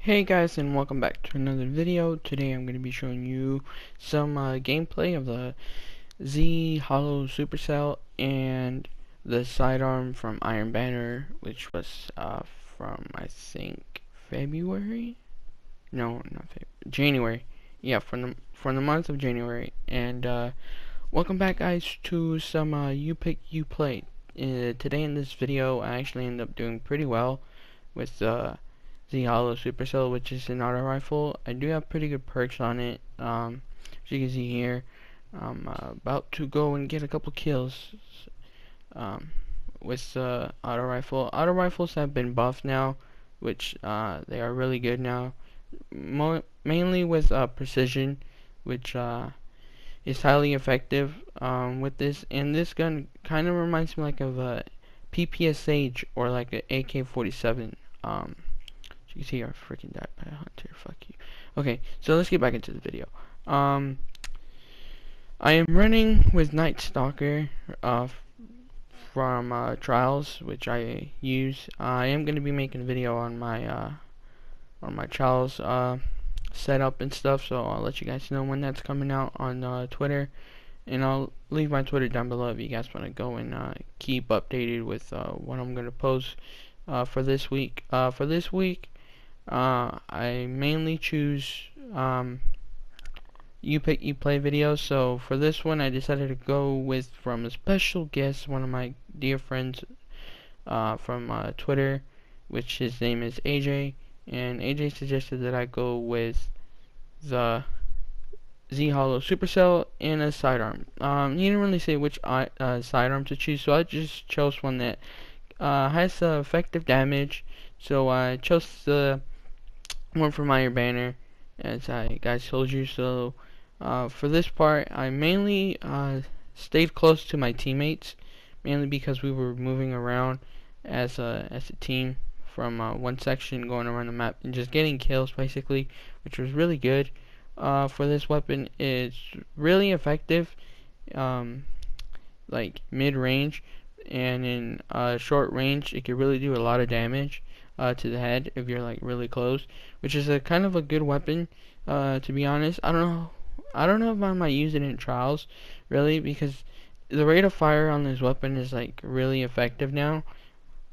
Hey guys, and welcome back to another video. Today I'm going to be showing you some gameplay of the ZHalo SuperCell and the sidearm from Iron Banner, which was from I think February. No, not February. January. Yeah, from the month of January. And welcome back, guys, to some You Pick You Play. Today in this video, I actually ended up doing pretty well with ZHalo SuperCell, which is an auto rifle. I do have pretty good perks on it. As you can see here, I'm about to go and get a couple kills with the auto rifle. Auto rifles have been buffed now, which they are really good now. Mainly with precision, which is highly effective with this. And this gun kind of reminds me like of a PPSH or like an AK-47. You can see I freaking died by a hunter. Fuck you. Okay, so let's get back into the video. I am running with Night Stalker from Trials, which I use. I am going to be making a video on my Trials setup and stuff, so I'll let you guys know when that's coming out on Twitter, and I'll leave my Twitter down below if you guys want to go and keep updated with what I'm going to post for this week. I mainly choose You Pick You Play videos. So for this one, I decided to go with from a special guest, one of my dear friends from Twitter, which his name is AJ, and AJ suggested that I go with the ZHalo SuperCell and a sidearm. He didn't really say which sidearm to choose, so I just chose one that has effective damage. So I chose the one from Iron Banner, as I guys told you. So for this part, I mainly stayed close to my teammates, mainly because we were moving around as a team from one section going around the map and just getting kills basically, which was really good. For this weapon, it's really effective, like mid-range, and in short range, it can really do a lot of damage to the head if you're like really close, which is a kind of a good weapon. To be honest, I don't know if I might use it in trials really, because the rate of fire on this weapon is like really effective now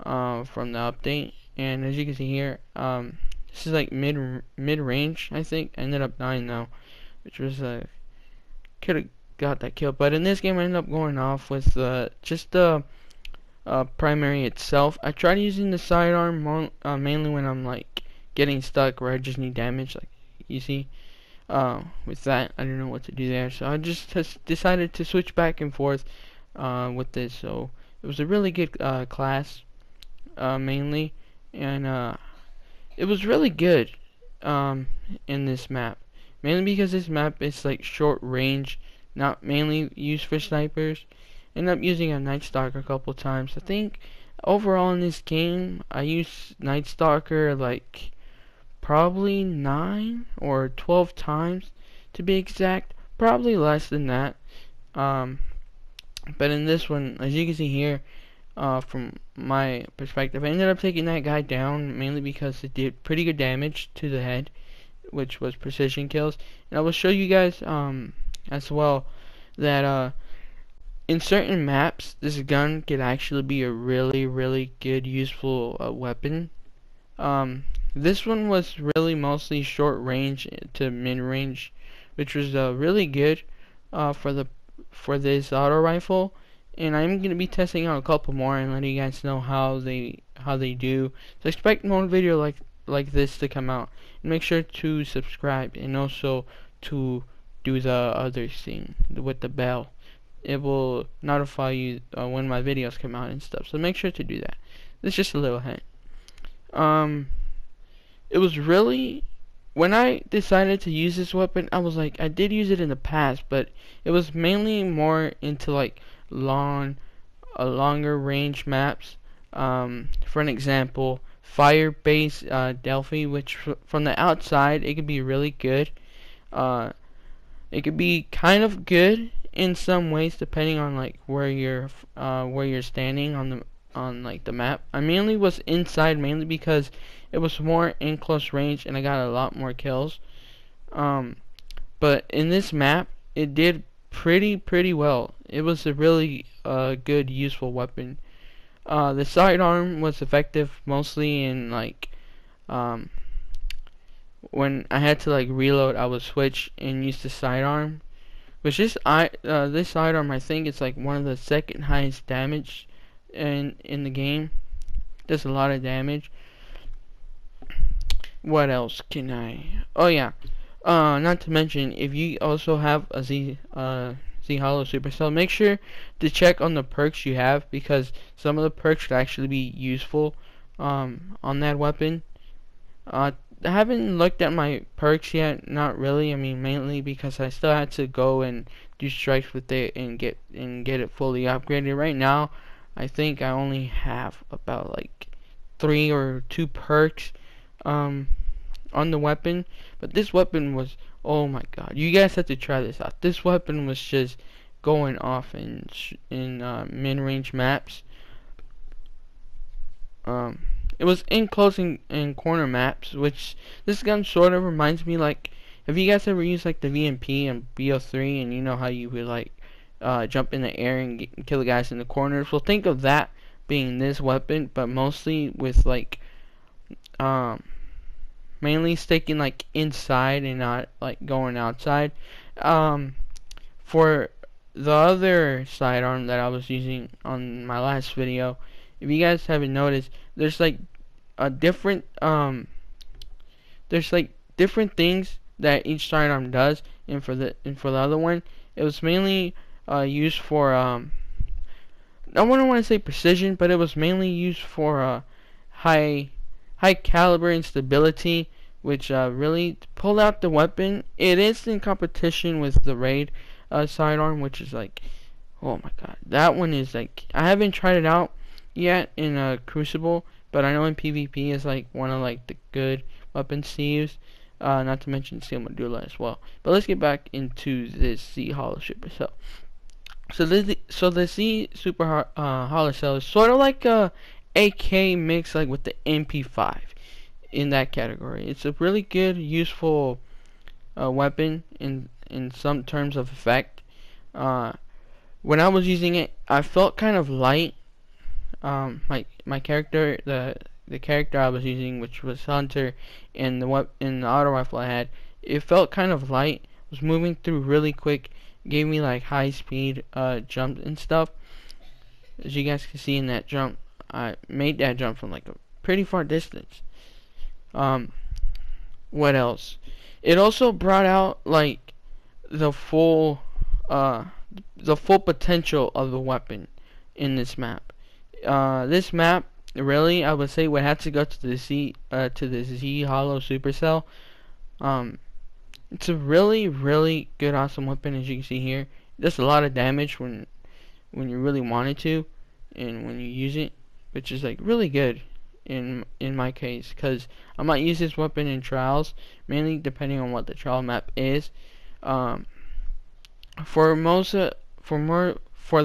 from the update. And as you can see here, this is like mid range. I think I ended up dying though, which was could have got that kill. But in this game, I ended up going off with just the primary itself. I tried using the sidearm mainly when I'm like getting stuck where I just need damage, like you see. With that, I don't know what to do there, so I just decided to switch back and forth with this. So it was a really good class, mainly, and it was really good in this map, mainly because this map is like short range, not mainly used for snipers. Ended up using a Night Stalker a couple times. I think overall in this game I used Night Stalker like probably 9 or 12 times to be exact, probably less than that. But in this one, as you can see here, from my perspective, I ended up taking that guy down mainly because it did pretty good damage to the head, which was precision kills. And I will show you guys as well that in certain maps, this gun could actually be a really good useful weapon. This one was really mostly short range to mid range, which was really good for this auto rifle. And I'm gonna be testing out a couple more and letting you guys know how they do. So expect more video like this to come out. And make sure to subscribe and also to do the other thing with the bell. It will notify you when my videos come out and stuff. So make sure to do that. This is just a little hint. It was really, when I decided to use this weapon, I was like, I did use it in the past, but it was mainly more into like longer range maps. For an example, Fire Base Delphi, which from the outside it could be really good. It could be kind of good in some ways depending on like where you're standing on on like the map. I mainly was inside mainly because it was more in close range and I got a lot more kills. But in this map, it did pretty well. It was a really good useful weapon. The sidearm was effective mostly in like when I had to like reload, I would switch and use the sidearm. Which this sidearm, I think it's like one of the second highest damage in the game. Does a lot of damage. What else can I? Oh yeah. Not to mention, if you also have a ZHalo SuperCell, make sure to check on the perks you have, because some of the perks should actually be useful on that weapon. I haven't looked at my perks yet, not really. I mean, mainly because I still had to go and do strikes with it and get it fully upgraded. Right now, I think I only have about like 3 or 2 perks on the weapon. But this weapon was, oh my god, you guys have to try this out. This weapon was just going off in mid-range maps. It was in close and corner maps, which this gun sort of reminds me, like, have you guys ever used like the VMP and BO3, and you know how you would like jump in the air and kill the guys in the corners? Well, think of that being this weapon, but mostly with like mainly sticking like inside and not like going outside. For the other sidearm that I was using on my last video, if you guys haven't noticed, there's like a different there's like different things that each sidearm does, and for the other one, it was mainly used for I wouldn't want to say precision, but it was mainly used for high caliber and stability, which really pulled out the weapon. It is in competition with the raid sidearm, which is like, oh my god, that one is like, I haven't tried it out yet in Crucible, but I know in PvP is like one of like the good weapons to use. Not to mention Steel Medulla as well. But let's get back into this ZHalo SuperCell. So the Z Holo Cell is sort of like a AK mix, like with the MP5 in that category. It's a really good, useful weapon in some terms of effect. When I was using it, I felt kind of light. My character, the character I was using, which was Hunter, and the auto rifle I had, it felt kind of light. It was moving through really quick. Gave me like high speed jumps and stuff. As you guys can see in that jump, I made that jump from like a pretty far distance. What else? It also brought out like the full potential of the weapon in this map. This map, really, I would say would have to go to the ZHalo SuperCell. It's a really good, awesome weapon, as you can see here. It does a lot of damage when you really want it to, and when you use it, which is like really good in my case, because I might use this weapon in trials, mainly depending on what the trial map is. For the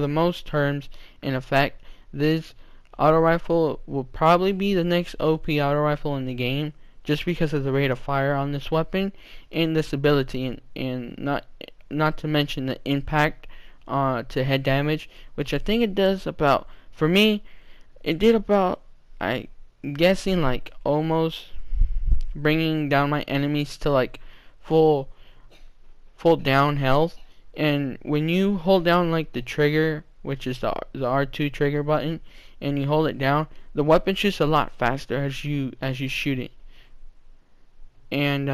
most terms in effect, this auto rifle will probably be the next OP auto rifle in the game, just because of the rate of fire on this weapon and the stability, and not to mention the impact to head damage, which I think it does about, for me, it did about, I guessing like almost bringing down my enemies to like full down health. And when you hold down like the trigger, which is the R2 trigger button, and you hold it down, the weapon shoots a lot faster as you shoot it. And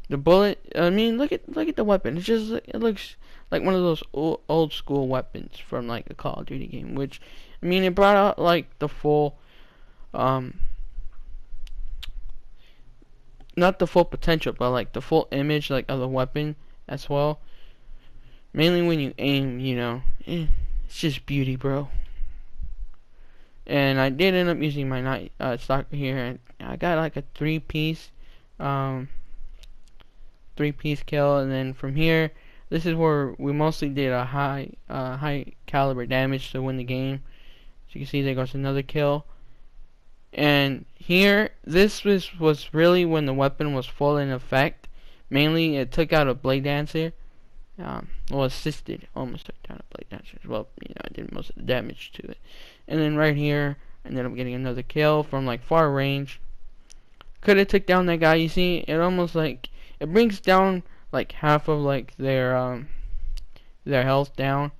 the bullet, I mean, look at the weapon. It looks like one of those old school weapons from like a Call of Duty game. Which, I mean, it brought out like the full, not the full potential, but like the full image like of the weapon as well. Mainly when you aim, you know, it's just beauty, bro. And I did end up using my night stalker here, and I got like a three-piece kill. And then from here, this is where we mostly did a high caliber damage to win the game. So you can see there goes another kill. And here, this was really when the weapon was full in effect. Mainly, it took out a blade dancer. Well, assisted, almost took down a blade dancer as well. You know, I did most of the damage to it. And then right here, I ended up getting another kill from like far range. Could have took down that guy. You see, it almost like it brings down like half of like their health down,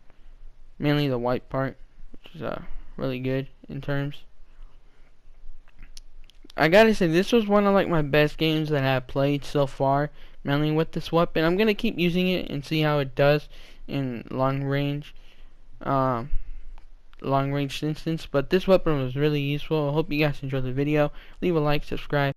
mainly the white part, which is really good in terms. I gotta say, this was one of like my best games that I've played so far, mainly with this weapon. I'm gonna keep using it and see how it does in long range instance. But this weapon was really useful. I hope you guys enjoyed the video. Leave a like, subscribe.